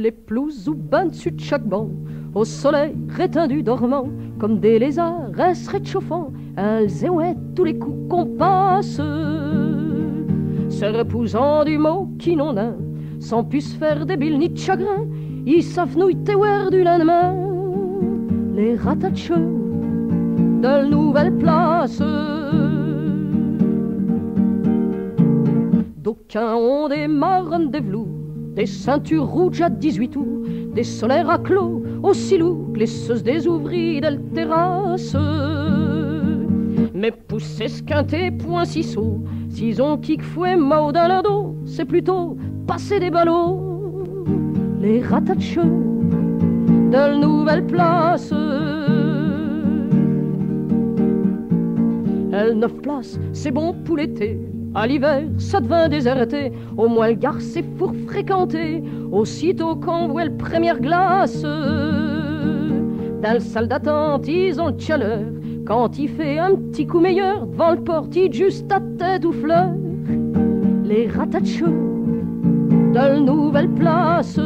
les pelouses ou ben dessus de chaque banc, au soleil rétendu dormant, comme des lézards se réchauffant, elles éouettent tous les coups qu'on passe, se reposant du mot qui n'en a, sans puisse faire débile ni de chagrin, ils savent nouilles du lendemain, les ratatcheux de la nouvelle place. D'aucuns ont des marronnes des velours, des ceintures rouges à 18 tours, des solaires à clos, aussi lourds que les seuses des ouvriers de la terrasse. Mais pousser squinter point si saut, s'ils ont kick fouet mot dans leur dos, c'est plutôt passer des ballots, les ratatcheux de la nouvelle place. Elle 9 places, c'est bon pour l'été. À l'hiver, ça devint déserté. Au moins le gare c'est pour fréquenter. Aussitôt qu'on voit le première glace, dans la salle d'attente, ils ont le chaleur. Quand il fait un petit coup meilleur, devant le portique, juste à tête ou fleur, les ratatcheux de la nouvelle place.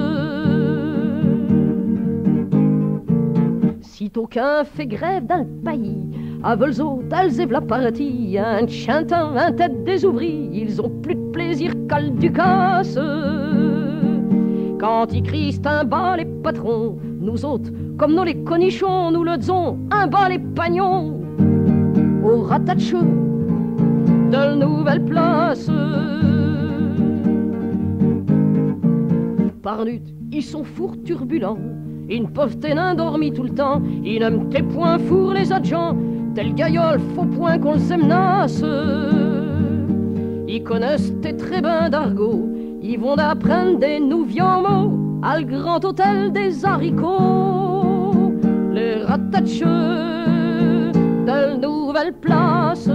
Sitôt qu'un fait grève dans le pays, à Volzo, d'Alzève la partie, un chantant, un tête des ouvriers, ils ont plus de plaisir qu'à le ducasse. Quand ils crient un bas les patrons, nous autres, comme nous les conichons, nous le disons, un bas les pagnons, au ratatcheux de la nouvelle place. Par nuit, ils sont fours turbulents, ils ne peuvent tenir dormi tout le temps, ils n'aiment tes points fours les adjants, tel gaillol, faut point qu'on les menace. Ils connaissent tes très bains d'argot, ils vont d'apprendre des nouveaux mots à le grand hôtel des haricots, les ratatcheux de la nouvelle place.